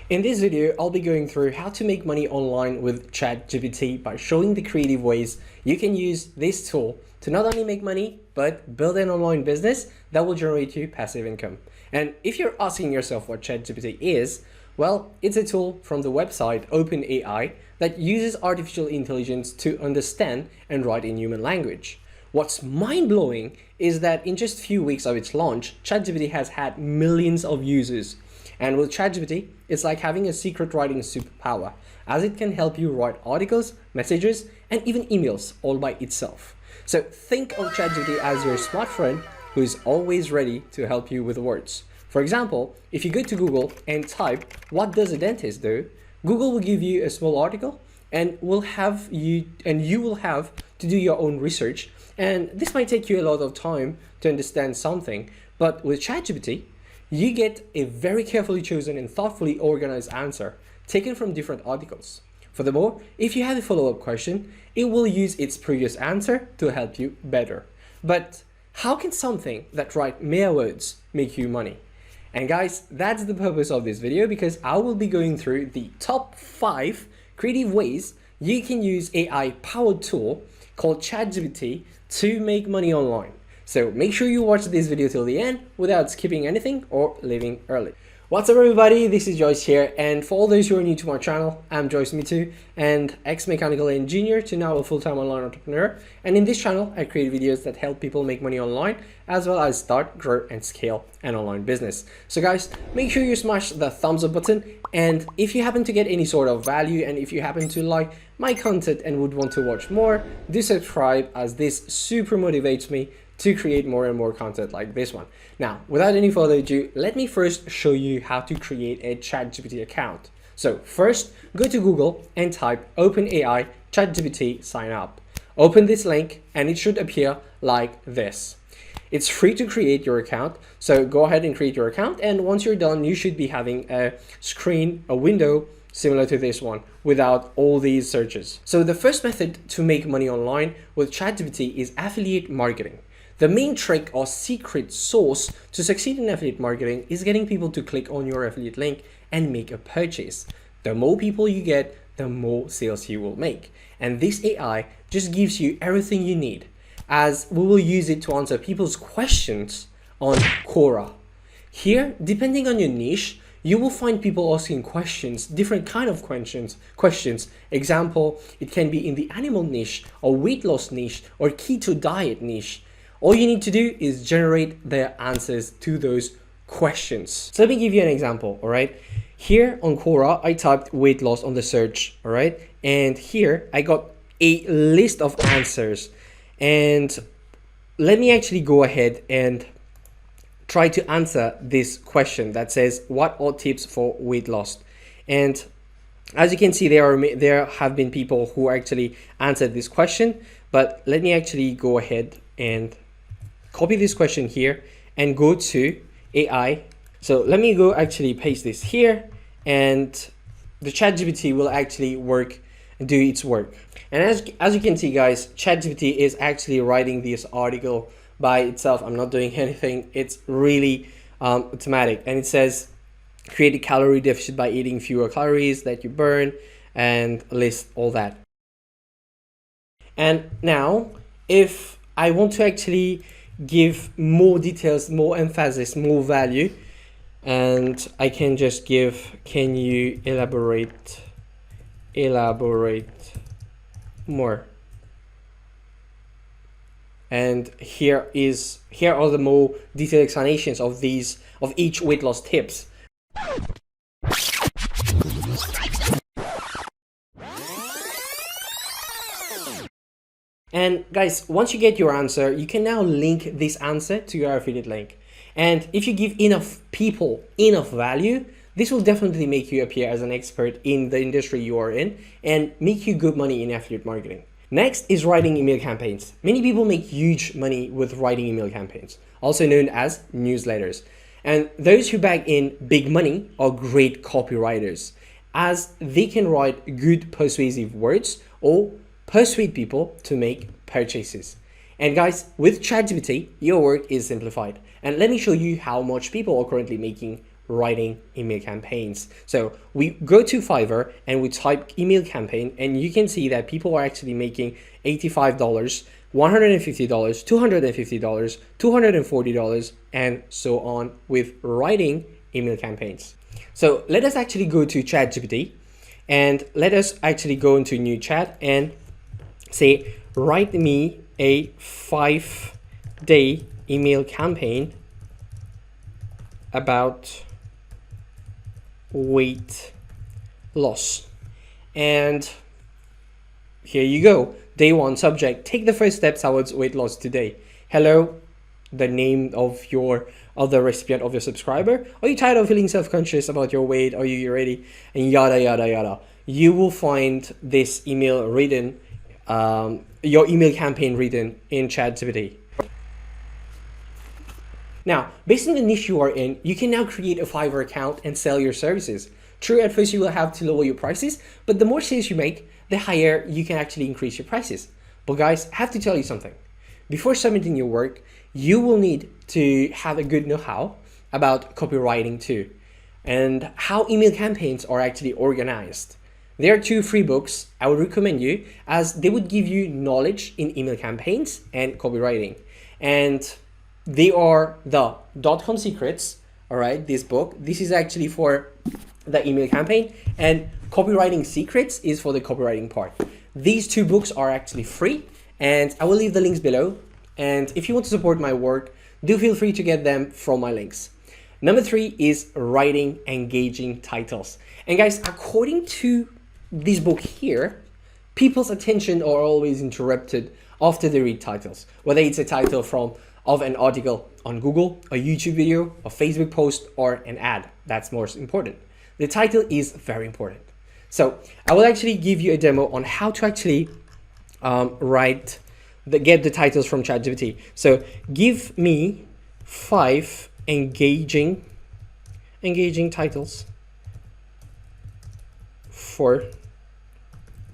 In this video, I'll be going through how to make money online with ChatGPT by showing the creative ways you can use this tool to not only make money, but build an online business that will generate you passive income. And if you're asking yourself what ChatGPT is, well, it's a tool from the website OpenAI that uses artificial intelligence to understand and write in human language. What's mind-blowing is that in just a few weeks of its launch, ChatGPT has had millions of users. And with ChatGPT, it's like having a secret writing superpower, as it can help you write articles, messages, and even emails all by itself. So think of ChatGPT as your smart friend who is always ready to help you with words. For example, if you go to Google and type, "What does a dentist do?" Google will give you a small article and you will have to do your own research. And this might take you a lot of time to understand something, but with ChatGPT, you get a very carefully chosen and thoughtfully organized answer taken from different articles. Furthermore, if you have a follow-up question, it will use its previous answer to help you better. But how can something that writes mere words make you money? And guys, that's the purpose of this video, because I will be going through the top 5 creative ways you can use AI-powered tool called ChatGPT to make money online. So make sure you watch this video till the end without skipping anything or leaving early. What's up everybody, this is Joyce here, and for all those who are new to my channel, I'm Joyce Meettoo, and ex-mechanical engineer to now a full-time online entrepreneur. And in this channel, I create videos that help people make money online, as well as start, grow, and scale an online business. So guys, make sure you smash the thumbs up button, and if you happen to get any sort of value, and if you happen to like my content and would want to watch more, do subscribe, as this super motivates me to create more and more content like this one. Now, without any further ado, let me first show you how to create a ChatGPT account. So first, go to Google and type OpenAI ChatGPT sign up. Open this link and it should appear like this. It's free to create your account, so go ahead and create your account, and once you're done, you should be having a screen, a window similar to this one without all these searches. So the first method to make money online with ChatGPT is affiliate marketing. The main trick or secret sauce to succeed in affiliate marketing is getting people to click on your affiliate link and make a purchase. The more people you get, the more sales you will make. And this AI just gives you everything you need, as we will use it to answer people's questions on Quora. Here, depending on your niche, you will find people asking questions, different kind of questions. Example, it can be in the animal niche or weight loss niche or keto diet niche. All you need to do is generate the answers to those questions. So let me give you an example, all right? Here on Quora, I typed weight loss on the search, all right? And here I got a list of answers. And let me actually go ahead and try to answer this question that says, what are tips for weight loss? And as you can see, there have been people who actually answered this question, but let me actually go ahead and copy this question here and go to AI. So let me go actually paste this here, and the ChatGPT will actually do its work. And as you can see guys, ChatGPT is actually writing this article by itself. I'm not doing anything. It's really automatic, and it says create a calorie deficit by eating fewer calories that you burn, and list all that. And now if I want to actually give more details, more emphasis, more value, and I can just give, can you elaborate more? And here are the more detailed explanations of each weight loss tips. And guys, once you get your answer, you can now link this answer to your affiliate link. And if you give enough people enough value, this will definitely make you appear as an expert in the industry you are in and make you good money in affiliate marketing. Next is writing email campaigns. Many people make huge money with writing email campaigns, also known as newsletters. And those who bag in big money are great copywriters, as they can write good persuasive words or persuade people to make purchases. And guys, with ChatGPT, your work is simplified. And let me show you how much people are currently making writing email campaigns. So we go to Fiverr and we type email campaign, and you can see that people are actually making $85, $150, $250, $240, and so on with writing email campaigns. So let us actually go to ChatGPT, and let us actually go into new chat and say, write me a 5-day email campaign about weight loss. And here you go. Day 1 subject, take the first steps towards weight loss today. Hello, the name of the recipient of your subscriber. Are you tired of feeling self-conscious about your weight? Are you ready? And yada yada yada. You will find this email written, your email campaign written in ChatGPT. Now, based on the niche you are in, you can now create a Fiverr account and sell your services. True, at first you will have to lower your prices, but the more sales you make, the higher you can actually increase your prices. But guys, I have to tell you something. Before submitting your work, you will need to have a good know-how about copywriting too, and how email campaigns are actually organized. There are 2 free books I would recommend you, as they would give you knowledge in email campaigns and copywriting. And they are the .com secrets, all right, this book. This is actually for the email campaign, and copywriting secrets is for the copywriting part. These 2 books are actually free, and I will leave the links below. And if you want to support my work, do feel free to get them from my links. Number 3 is writing engaging titles. And guys, according to this book here, people's attention are always interrupted after they read titles, whether it's a title of an article on Google, a YouTube video, a Facebook post, or an ad. That's most important. The title is very important. So I will actually give you a demo on how to actually get the titles from ChatGPT. So give me 5 engaging titles for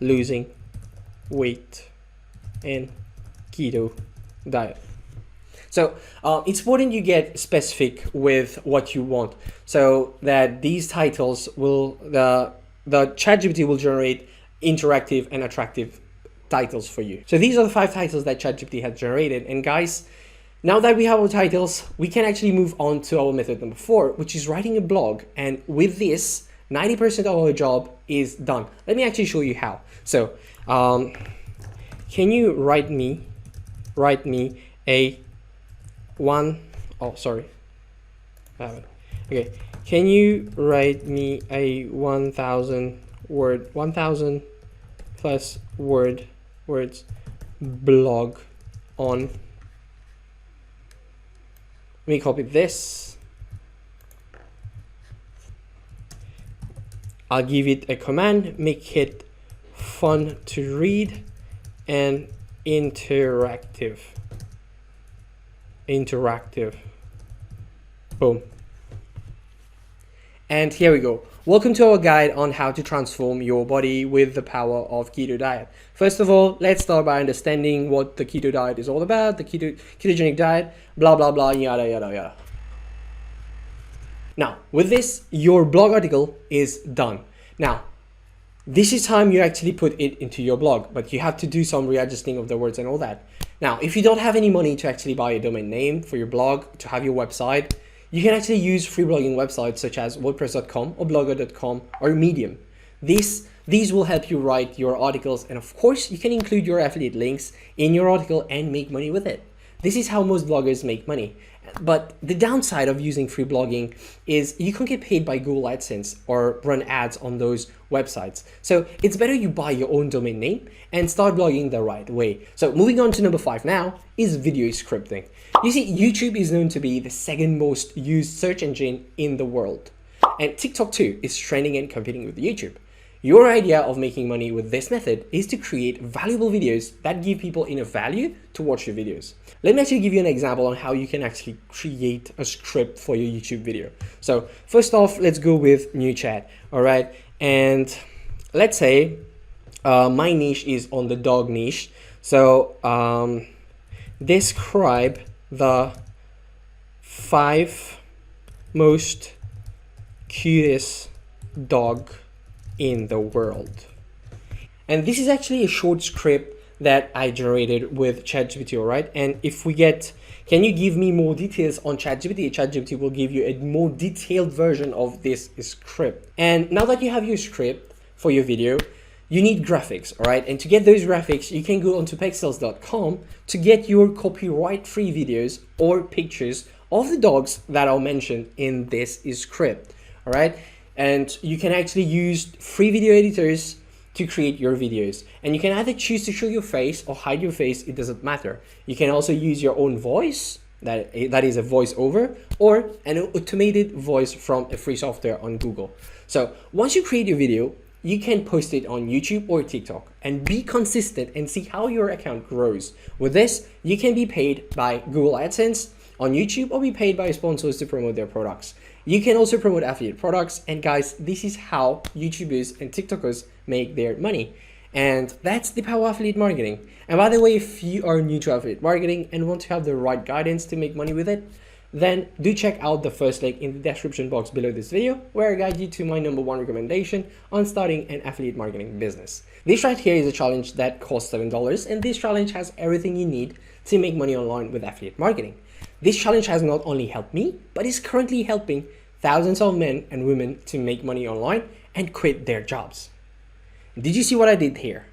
losing weight and keto diet. So it's important you get specific with what you want, so that these titles will, the ChatGPT will generate interactive and attractive titles for you. So these are the 5 titles that ChatGPT has generated. And guys, now that we have our titles, we can actually move on to our method number 4, which is writing a blog. And with this, 90% of our job is done. Let me actually show you how. So can you write me a okay, can you write me a 1,000 plus words blog on, let me copy this, I'll give it a command, make it fun to read and interactive. Boom. And here we go. Welcome to our guide on how to transform your body with the power of keto diet. First of all, let's start by understanding what the keto diet is all about, the ketogenic diet, blah, blah, blah, yada, yada, yada. Now, with this, your blog article is done. Now, this is time you actually put it into your blog, but you have to do some readjusting of the words and all that. Now, if you don't have any money to actually buy a domain name for your blog, to have your website, you can actually use free blogging websites such as WordPress.com or Blogger.com or Medium. These will help you write your articles, and of course, you can include your affiliate links in your article and make money with it. This is how most bloggers make money. But the downside of using free blogging is you can't get paid by Google AdSense or run ads on those websites. So it's better you buy your own domain name and start blogging the right way. So moving on to number 5 now is video scripting. You see, YouTube is known to be the 2nd most used search engine in the world. And TikTok too is trending and competing with YouTube. Your idea of making money with this method is to create valuable videos that give people enough value to watch your videos. Let me actually give you an example on how you can actually create a script for your YouTube video. So first off, let's go with new chat. All right. And let's say my niche is on the dog niche. So describe the 5 most cutest dog in the world. And this is actually a short script that I generated with ChatGPT, all right? And if we get, can you give me more details on ChatGPT? ChatGPT will give you a more detailed version of this script. And now that you have your script for your video, you need graphics, all right? And to get those graphics, you can go onto pexels.com to get your copyright-free videos or pictures of the dogs that are mentioned in this script, all right? And you can actually use free video editors to create your videos. And you can either choose to show your face or hide your face, it doesn't matter. You can also use your own voice, that is a voiceover, or an automated voice from a free software on Google. So once you create your video, you can post it on YouTube or TikTok and be consistent and see how your account grows. With this, you can be paid by Google AdSense on YouTube or be paid by sponsors to promote their products. You can also promote affiliate products. And guys, this is how YouTubers and TikTokers make their money. And that's the power of affiliate marketing. And by the way, if you are new to affiliate marketing and want to have the right guidance to make money with it, then do check out the first link in the description box below this video, where I guide you to my #1 recommendation on starting an affiliate marketing business. This right here is a challenge that costs $7, and this challenge has everything you need to make money online with affiliate marketing. This challenge has not only helped me, but is currently helping thousands of men and women to make money online and quit their jobs. Did you see what I did here?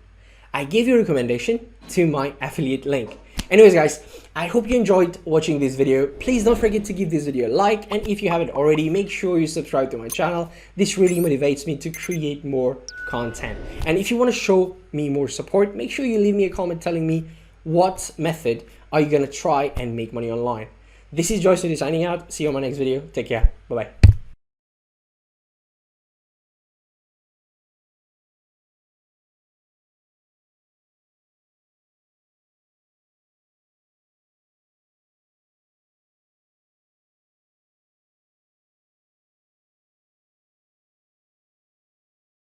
I gave you a recommendation to my affiliate link. Anyways, guys, I hope you enjoyed watching this video. Please don't forget to give this video a like, and if you haven't already, make sure you subscribe to my channel. This really motivates me to create more content. And if you want to show me more support, make sure you leave me a comment telling me what method are you going to try and make money online. This is Joyce Meettoo signing out. See you on my next video. Take care. Bye-bye.